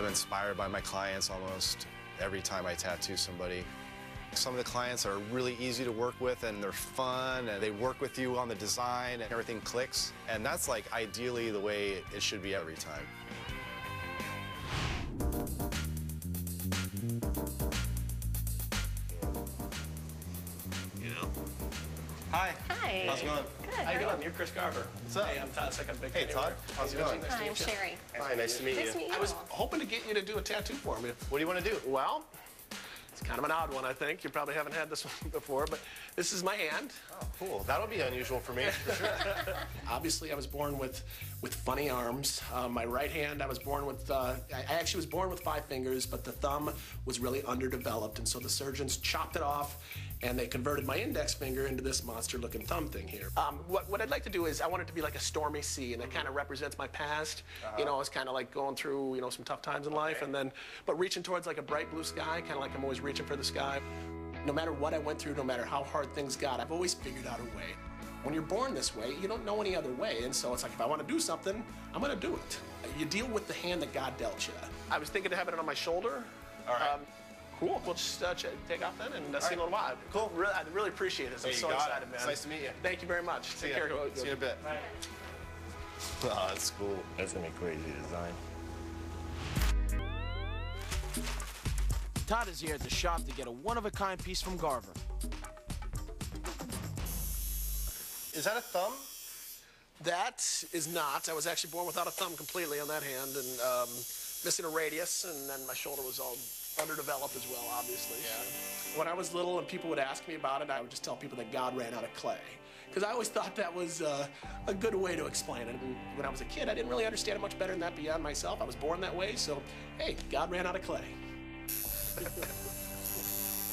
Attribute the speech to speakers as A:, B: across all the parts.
A: inspired by my clients almost every time I tattoo somebody. Some of the clients are really easy to work with, and they're fun, and they work with you on the design, and everything clicks. And that's like ideally the way it should be every time. Hi.
B: Hi.
A: How's it going?
B: Good.
C: How you doing? You're Chris Garver.
A: What's up?
C: Hey, I'm Todd. Second big
A: Hey, Todd. How's it going?
B: Hi, I'm Sherry.
A: Hi, nice to meet you.
B: Nice to meet you.
C: I was hoping to get you to do a tattoo for me.
A: What do you want to do?
C: Well, it's kind of an odd one, I think. You probably haven't had this one before, but this is my hand.
A: Oh, cool. That'll be unusual for me, for sure.
C: Obviously, I was born with funny arms. My right hand, I was born with, I actually was born with 5 fingers, but the thumb was really underdeveloped, and so the surgeons chopped it off, and they converted my index finger into this monster-looking thumb thing here. What I'd like to do is I want it to be like a stormy sea, and that kind of represents my past. You know, it's kind of like going through, you know, some tough times in life, and then, but reaching towards like a bright blue sky, kind of like I'm always reaching for the sky. No matter what I went through, no matter how hard things got, I've always figured out a way. When you're born this way, you don't know any other way, and so it's like, if I want to do something, I'm going to do it. You deal with the hand that God dealt you. I was thinking of having it on my shoulder.
A: All right.
C: Cool. We'll just take off then and see you in a little while.
A: Cool.
C: I really appreciate this. I'm so excited, man.
A: It's nice to meet you.
C: Thank you very much.
A: See
C: Take
A: ya.
C: care.
A: See you in a bit.
C: Bye.
A: Oh, that's cool.
D: That's gonna be crazy design.
E: Todd is here at the shop to get a one-of-a-kind piece from Garver.
A: Is that a thumb?
C: That is not. I was actually born without a thumb completely on that hand, and missing a radius, and then my shoulder was all underdeveloped as well, obviously.
A: Yeah.
C: So when I was little and people would ask me about it, I would just tell people that God ran out of clay. Because I always thought that was a good way to explain it. And when I was a kid, I didn't really understand it much better than that beyond myself. I was born that way, so hey, God ran out of clay.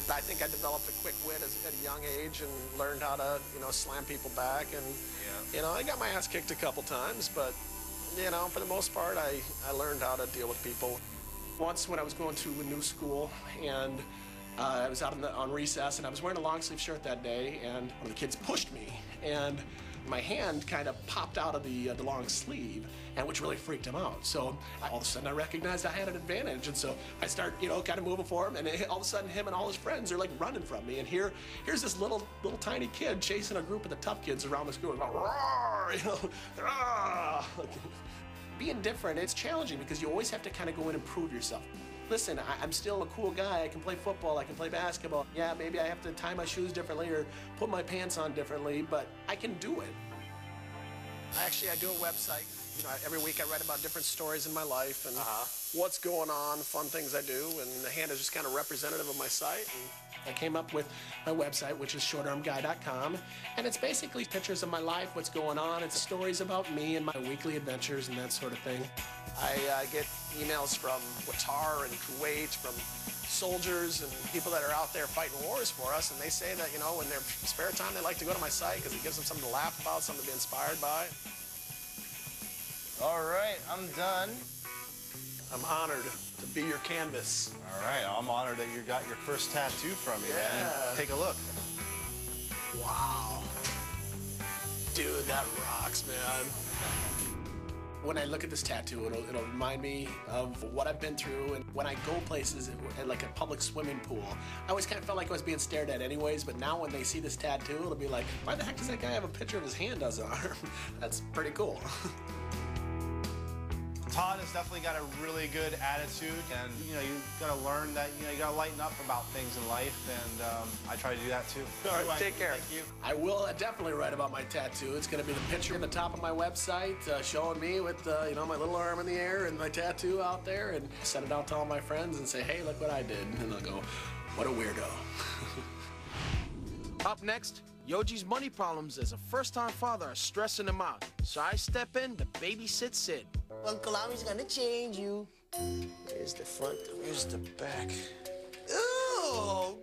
C: I think I developed a quick wit at a young age and learned how to, you know, slam people back. And, you know, I got my ass kicked a couple times, but, you know, for the most part, I learned how to deal with people. Once when I was going to a new school, and I was out on recess, and I was wearing a long-sleeve shirt that day, and one of the kids pushed me, and my hand kind of popped out of the long sleeve, and which really freaked him out. So all of a sudden I recognized I had an advantage, and so I start, you know, kind of moving for him, and all of a sudden him and all his friends are like running from me, and here's this little tiny kid chasing a group of the tough kids around the school, going, roar, you know, ah. Being different, it's challenging because you always have to kind of go in and prove yourself. Listen, I'm still a cool guy. I can play football, I can play basketball. Yeah, maybe I have to tie my shoes differently or put my pants on differently, but I can do it. I do a website. You know, every week I write about different stories in my life and what's going on, fun things I do, and the hand is just kind of representative of my site. And I came up with my website, which is Shortarmguy.com, and it's basically pictures of my life, what's going on. It's stories about me and my weekly adventures and that sort of thing. I get emails from Qatar and Kuwait, from soldiers and people that are out there fighting wars for us, and they say that, you know, in their spare time they like to go to my site because it gives them something to laugh about, something to be inspired by.
A: All right, I'm done.
C: I'm honored to be your canvas.
A: All right, I'm honored that you got your first tattoo from me, man. Take a look.
C: Wow. Dude, that rocks, man. When I look at this tattoo, it'll remind me of what I've been through, and when I go places like a public swimming pool, I always kind of felt like I was being stared at anyways, but now when they see this tattoo, it'll be like, why the heck does that guy have a picture of his hand on his arm? That's pretty cool.
A: Todd has definitely got a really good attitude, and you know, you gotta learn that, you know, you gotta lighten up about things in life, and I try to do that too.
C: All right, take care.
A: Thank you.
C: I will definitely write about my tattoo. It's gonna be the picture at the top of my website, showing me with you know, my little arm in the air and my tattoo out there, and send it out to all my friends and say, hey, look what I did, and they'll go, what a weirdo.
E: Up next, Yoji's money problems as a first-time father are stressing him out, so I step in to babysit Sid.
F: Uncle Ami's gonna change you. Here's the front, here's the back. Oh,